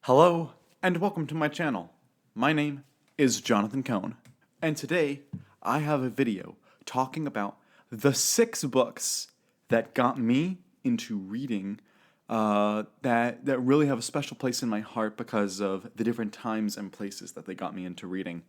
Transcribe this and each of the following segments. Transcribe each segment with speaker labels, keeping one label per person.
Speaker 1: Hello, and welcome to my channel. My name is Jonathan Cohn, and today I have a video talking about the 6 books that got me into reading that really have a special place in my heart because of the different times and places that they got me into reading.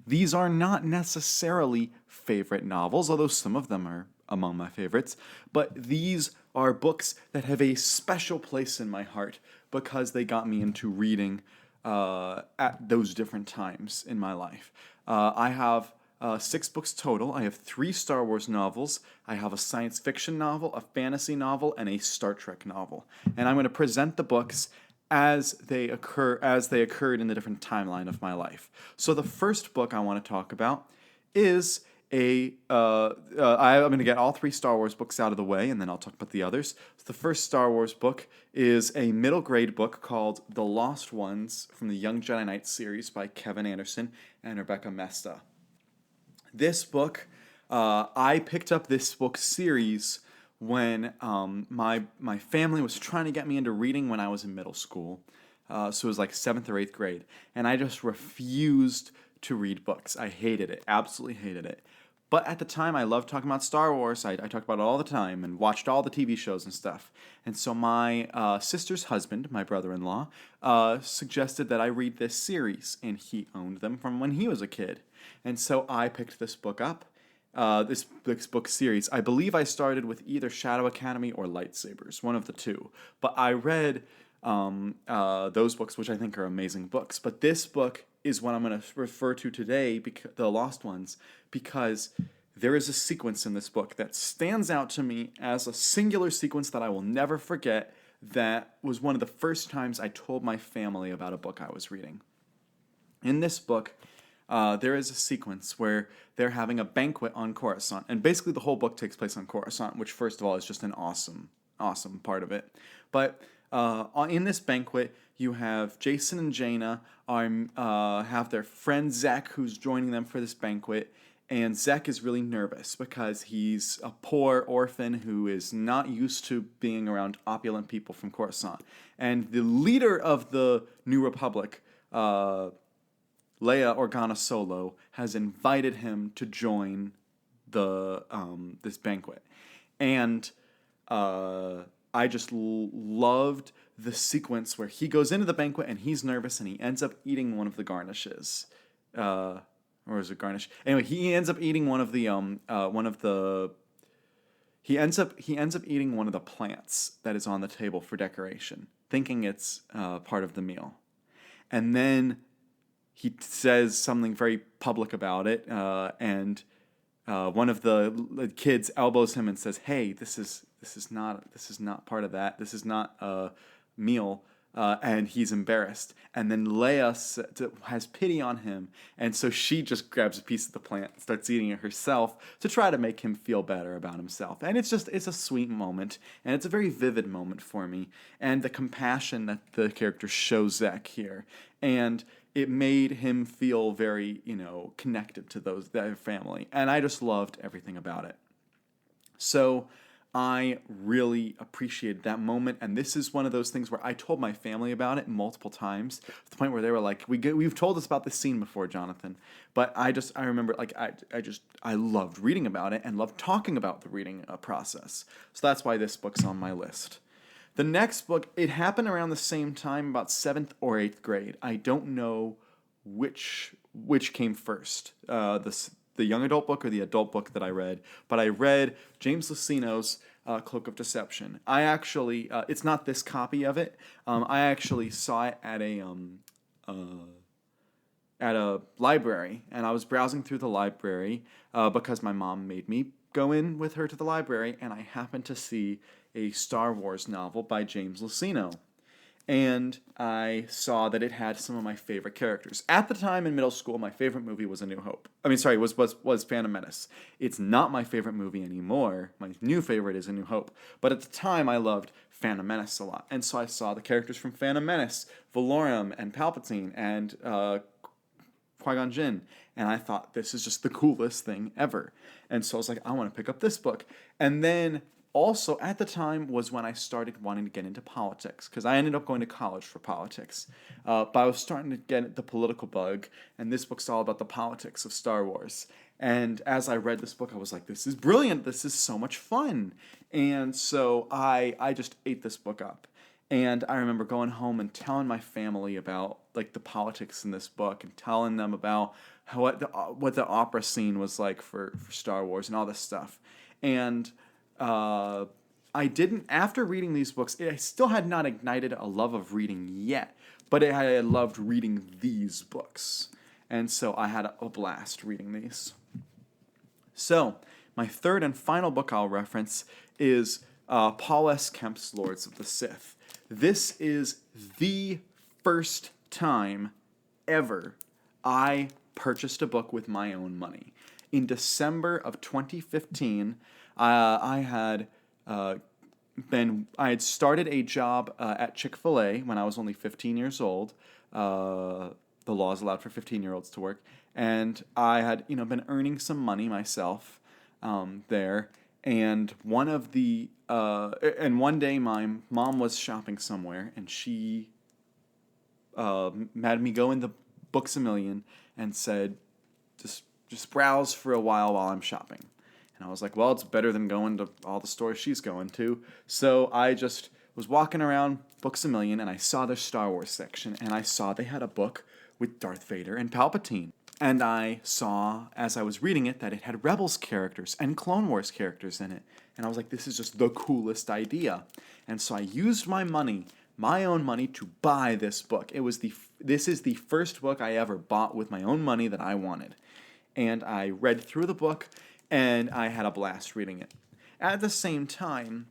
Speaker 1: These are not necessarily favorite novels, although some of them are among my favorites, but these are books that have a special place in my heart because they got me into reading at those different times in my life. I have 6 books total. I have 3 Star Wars novels. I have a science fiction novel, a fantasy novel, and a Star Trek novel. And I'm going to present the books as they occurred in the different timeline of my life. So the first book I want to talk about is I'm going to get all 3 Star Wars books out of the way, and then I'll talk about the others. So the first Star Wars book is a middle grade book called The Lost Ones from the Young Jedi Knight series by Kevin Anderson and Rebecca Mesta. This book, I picked up this book series when my family was trying to get me into reading when I was in middle school. So it was like 7th or 8th grade. And I just refused to read books. I hated it, absolutely hated it. But at the time, I loved talking about Star Wars. I talked about it all the time and watched all the TV shows and stuff. And so my sister's husband, my brother-in-law, suggested that I read this series. And he owned them from when he was a kid. And so I picked this book up, this book series. I believe I started with either Shadow Academy or Lightsabers, one of the two. But I read those books, which I think are amazing books. But this book is what I'm going to refer to today, The Lost Ones, because there is a sequence in this book that stands out to me as a singular sequence that I will never forget. That was one of the first times I told my family about a book I was reading. In this book, there is a sequence where they're having a banquet on Coruscant, and basically the whole book takes place on Coruscant, which first of all is just an awesome part of it. But in this banquet, you have Jason and Jaina have their friend Zek, who's joining them for this banquet, and Zek is really nervous because he's a poor orphan who is not used to being around opulent people from Coruscant. And the leader of the New Republic, Leia Organa Solo, has invited him to join this banquet. And I just loved the sequence where he goes into the banquet and he's nervous and he ends up eating one of the garnishes. Or is it garnish? Anyway, he ends up eating one of the he ends up eating one of the plants that is on the table for decoration, thinking it's part of the meal. And then he says something very public about it, and one of the kids elbows him and says, "Hey, this is not part of that. This is not a meal." And he's embarrassed. And then Leia has pity on him, and so she just grabs a piece of the plant and starts eating it herself to try to make him feel better about himself. And it's a sweet moment, and it's a very vivid moment for me, and the compassion that the character shows Zek here. And it made him feel very, connected to that family. And I just loved everything about it. So I really appreciated that moment, and this is one of those things where I told my family about it multiple times, to the point where they were like, "We've told us about this scene before, Jonathan." But I remember, like, I loved reading about it and loved talking about the reading process. So that's why this book's on my list. The next book, it happened around the same time, about 7th or 8th grade. I don't know which came first, the young adult book or the adult book that I read. But I read James Luceno's Cloak of Deception. I actually, it's not this copy of it. I actually saw it at a library, and I was browsing through the library because my mom made me go in with her to the library, and I happened to see a Star Wars novel by James Luceno. And I saw that it had some of my favorite characters. At the time in middle school, my favorite movie was was Phantom Menace. It's not my favorite movie anymore. My new favorite is A New Hope. But at the time, I loved Phantom Menace a lot. And so I saw the characters from Phantom Menace, Valorum and Palpatine and Qui-Gon Jinn. And I thought, this is just the coolest thing ever. And so I was like, I want to pick up this book. And then also at the time was when I started wanting to get into politics, because I ended up going to college for politics. But I was starting to get the political bug, and this book's all about the politics of Star Wars. And as I read this book, I was like, this is brilliant. This is so much fun. And so I just ate this book up. And I remember going home and telling my family about like the politics in this book, and telling them about what the opera scene was like for Star Wars and all this stuff. And uh, I didn't, after reading these books, I still had not ignited a love of reading yet, but I had loved reading these books. And so I had a blast reading these. So, my third and final book I'll reference is Paul S. Kemp's Lords of the Sith. This is the first time ever I purchased a book with my own money. In December of 2015, I had started a job at Chick-fil-A when I was only 15 years old. The laws allowed for 15-year-olds to work, and I had been earning some money myself there. And one day my mom was shopping somewhere, and she had me go into Books A Million and said, just browse for a while I'm shopping. And I was like, well, it's better than going to all the stores she's going to. So I just was walking around Books A Million, and I saw their Star Wars section, and I saw they had a book with Darth Vader and Palpatine. And I saw, as I was reading it, that it had Rebels characters and Clone Wars characters in it. And I was like, this is just the coolest idea. And so I used my money, my own money, to buy this book. This is the first book I ever bought with my own money that I wanted. And I read through the book, and I had a blast reading it. At the same time,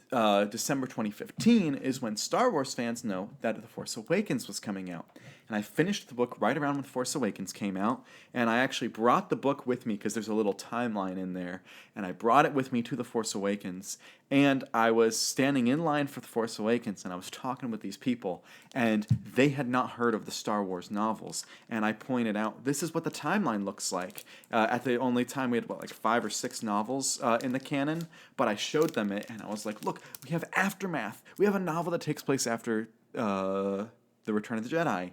Speaker 1: December 2015 is when Star Wars fans know that The Force Awakens was coming out. And I finished the book right around when Force Awakens came out, and I actually brought the book with me because there's a little timeline in there, and I brought it with me to The Force Awakens, and I was standing in line for The Force Awakens, and I was talking with these people, and they had not heard of the Star Wars novels, and I pointed out, this is what the timeline looks like. At the only time we had, 5 or 6 novels in the canon, but I showed them it, and I was like, look, we have Aftermath. We have a novel that takes place after The Return of the Jedi.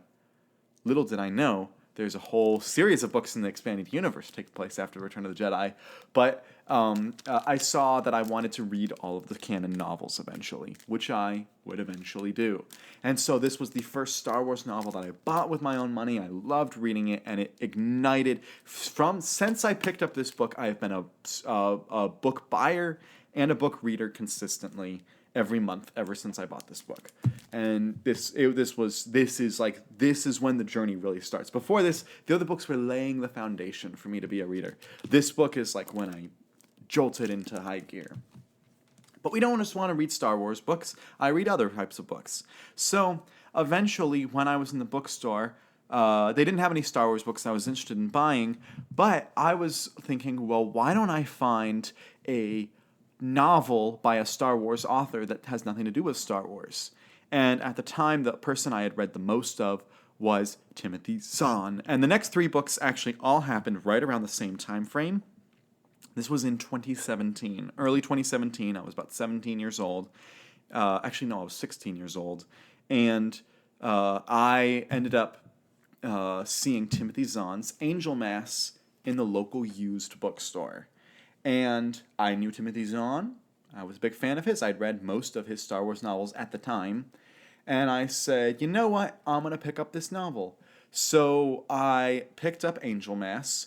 Speaker 1: Little did I know, there's a whole series of books in the expanded universe take place after Return of the Jedi. But I saw that I wanted to read all of the canon novels eventually, which I would eventually do. And so this was the first Star Wars novel that I bought with my own money. I loved reading it, and it ignited. Since I picked up this book, I have been a book buyer and a book reader consistently every month ever since I bought this book. And this is when the journey really starts. Before this, the other books were laying the foundation for me to be a reader. This book is like when I jolted into high gear. But we don't just want to read Star Wars books. I read other types of books. So eventually, when I was in the bookstore, they didn't have any Star Wars books I was interested in buying, but I was thinking, well, why don't I find a novel by a Star Wars author that has nothing to do with Star Wars? And at the time, the person I had read the most of was Timothy Zahn. And the next 3 books actually all happened right around the same time frame. This was in 2017, early 2017. I was about 17 years old. Actually, no, I was 16 years old. And I ended up seeing Timothy Zahn's Angel Mass in the local used bookstore. And I knew Timothy Zahn. I was a big fan of his. I'd read most of his Star Wars novels at the time. And I said, you know what? I'm going to pick up this novel. So I picked up Angel Mass,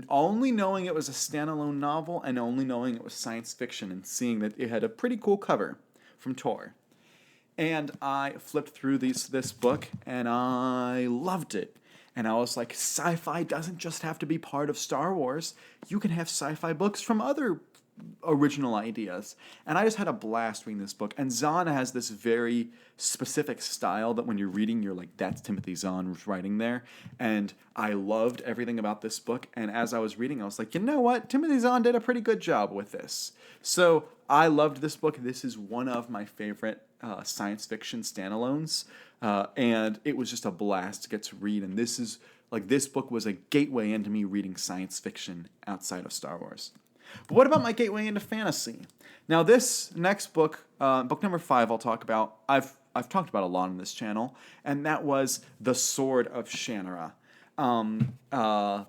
Speaker 1: only knowing it was a standalone novel and only knowing it was science fiction and seeing that it had a pretty cool cover from Tor. And I flipped through this book, and I loved it. And I was like, sci-fi doesn't just have to be part of Star Wars. You can have sci-fi books from other original ideas. And I just had a blast reading this book. And Zahn has this very specific style that when you're reading, you're like, that's Timothy Zahn writing there. And I loved everything about this book. And as I was reading, I was like, you know what? Timothy Zahn did a pretty good job with this. So I loved this book. This is one of my favorite science fiction standalones. And it was just a blast to get to read. And this book was a gateway into me reading science fiction outside of Star Wars. But what about my gateway into fantasy? Now, this next book, book number 5, I'll talk about. I've talked about a lot on this channel, and that was The Sword of Shannara. On a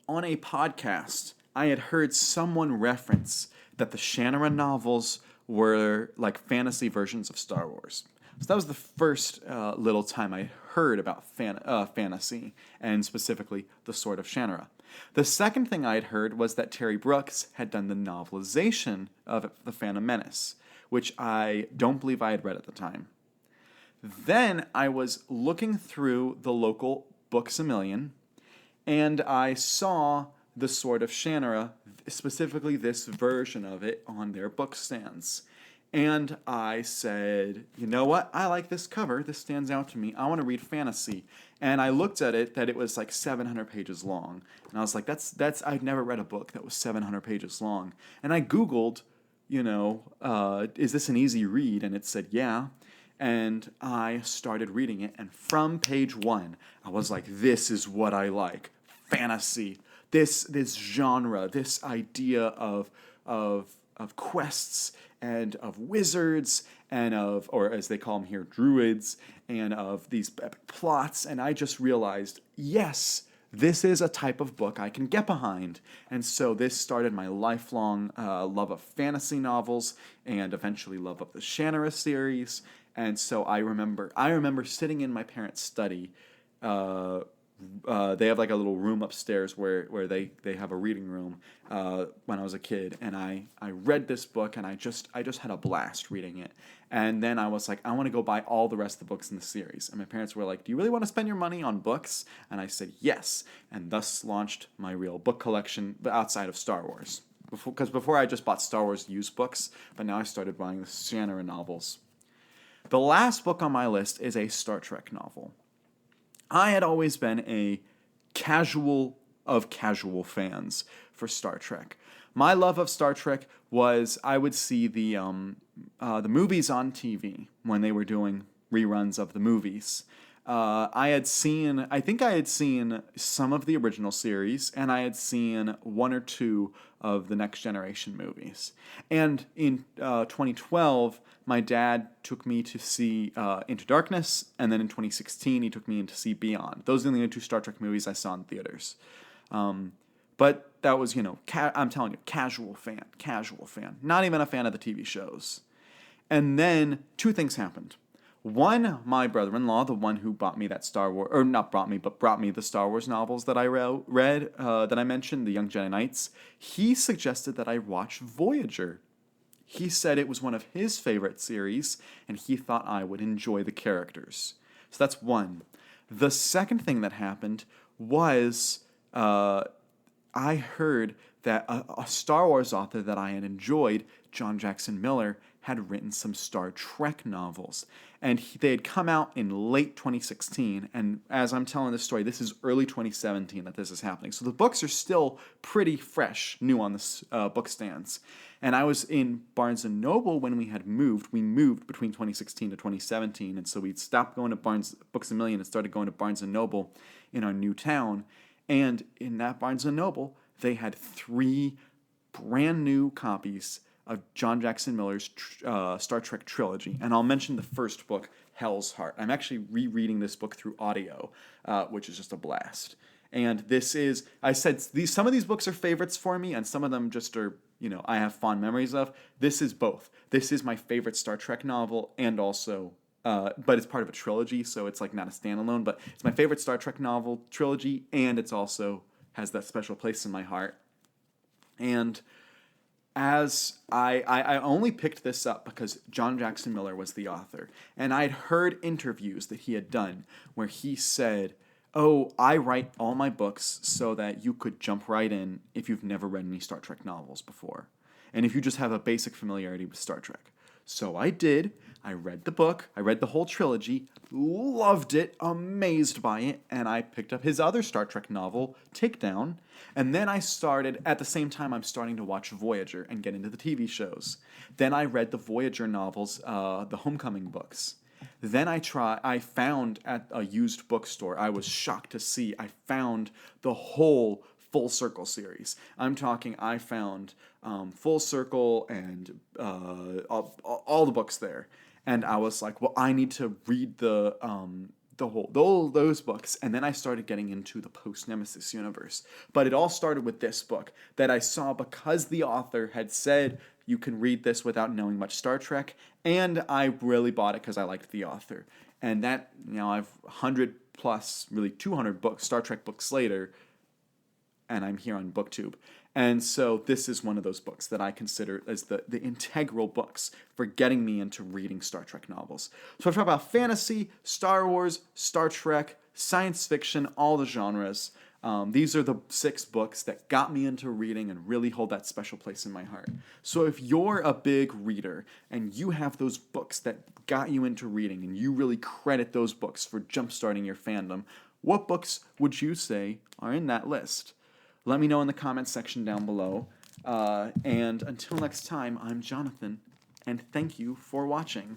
Speaker 1: podcast, I had heard someone reference that the Shannara novels were like fantasy versions of Star Wars. So that was the first little time I heard about fantasy, and specifically The Sword of Shannara. The second thing I had heard was that Terry Brooks had done the novelization of The Phantom Menace, which I don't believe I had read at the time. Then I was looking through the local Books A Million, and I saw The Sword of Shannara, specifically this version of it, on their book stands. And I said, you know what? I like this cover. This stands out to me. I want to read fantasy. And I looked at it, that it was like 700 pages long. And I was like, that's I'd never read a book that was 700 pages long. And I Googled, is this an easy read? And it said, yeah. And I started reading it. And from page 1, I was like, this is what I like. Fantasy. This genre, this idea of quests and of wizards and of, or as they call them here, druids, and of these epic plots. And I just realized, yes, this is a type of book I can get behind. And so this started my lifelong love of fantasy novels and eventually love of the Shannara series. And so I remember sitting in my parents' study. They have like a little room upstairs where they have a reading room when I was a kid, and I read this book, and I just had a blast reading it. And then I was like, I want to go buy all the rest of the books in the series. And my parents were like, do you really want to spend your money on books? And I said yes, and thus launched my real book collection, but outside of Star Wars. Because before I just bought Star Wars used books, but now I started buying the Shannara novels. The last book on my list is a Star Trek novel. I had always been a casual of casual fans for Star Trek. My love of Star Trek was I would see the movies on TV when they were doing reruns of the movies. I think I had seen some of the original series, and I had seen 1 or 2 of the Next Generation movies. And in 2012, my dad took me to see Into Darkness, and then in 2016, he took me in to see Beyond. Those are the only 2 Star Trek movies I saw in theaters. But that was, I'm telling you, casual fan. Not even a fan of the TV shows. And then 2 things happened. One, my brother-in-law, the one who bought me that Star Wars, or not brought me, but brought me the Star Wars novels that I read, that I mentioned, the Young Jedi Knights, he suggested that I watch Voyager. He said it was one of his favorite series, and he thought I would enjoy the characters. So that's one. The second thing that happened was I heard that a Star Wars author that I had enjoyed, John Jackson Miller, had written some Star Trek novels. And they had come out in late 2016. And as I'm telling this story, this is early 2017 that this is happening. So the books are still pretty fresh, new on the book stands. And I was in Barnes & Noble when we had moved. We moved between 2016 to 2017. And so we stopped going to Books A Million and started going to Barnes & Noble in our new town. And in that Barnes & Noble, they had 3 brand new copies of John Jackson Miller's Star Trek trilogy. And I'll mention the first book, Hell's Heart. I'm actually rereading this book through audio, which is just a blast. And this is, I said, some of these books are favorites for me, and some of them just are, I have fond memories of. This is both. This is my favorite Star Trek novel, and also, but it's part of a trilogy, so it's like not a standalone, but it's my favorite Star Trek novel trilogy, and it's also has that special place in my heart. And as I only picked this up because John Jackson Miller was the author, and I'd heard interviews that he had done where he said, oh, I write all my books so that you could jump right in if you've never read any Star Trek novels before, and if you just have a basic familiarity with Star Trek. So I did. I read the book. I read the whole trilogy, loved it, amazed by it, and I picked up his other Star Trek novel, Takedown, and then I started, at the same time I'm starting to watch Voyager and get into the TV shows. Then I read the Voyager novels, the Homecoming books. Then I found at a used bookstore, I was shocked to see, I found the whole Full Circle series. I'm talking, I found Full Circle and all the books there. And I was like, well, I need to read those books, and then I started getting into the post-Nemesis universe. But it all started with this book that I saw because the author had said you can read this without knowing much Star Trek, and I really bought it because I liked the author. And that, I've 100 plus, really 200 books, Star Trek books later, and I'm here on BookTube. And so this is one of those books that I consider as the integral books for getting me into reading Star Trek novels. So I talk about fantasy, Star Wars, Star Trek, science fiction, all the genres. These are the 6 books that got me into reading and really hold that special place in my heart. So if you're a big reader and you have those books that got you into reading and you really credit those books for jumpstarting your fandom, what books would you say are in that list? Let me know in the comments section down below. And until next time, I'm Jonathan, and thank you for watching.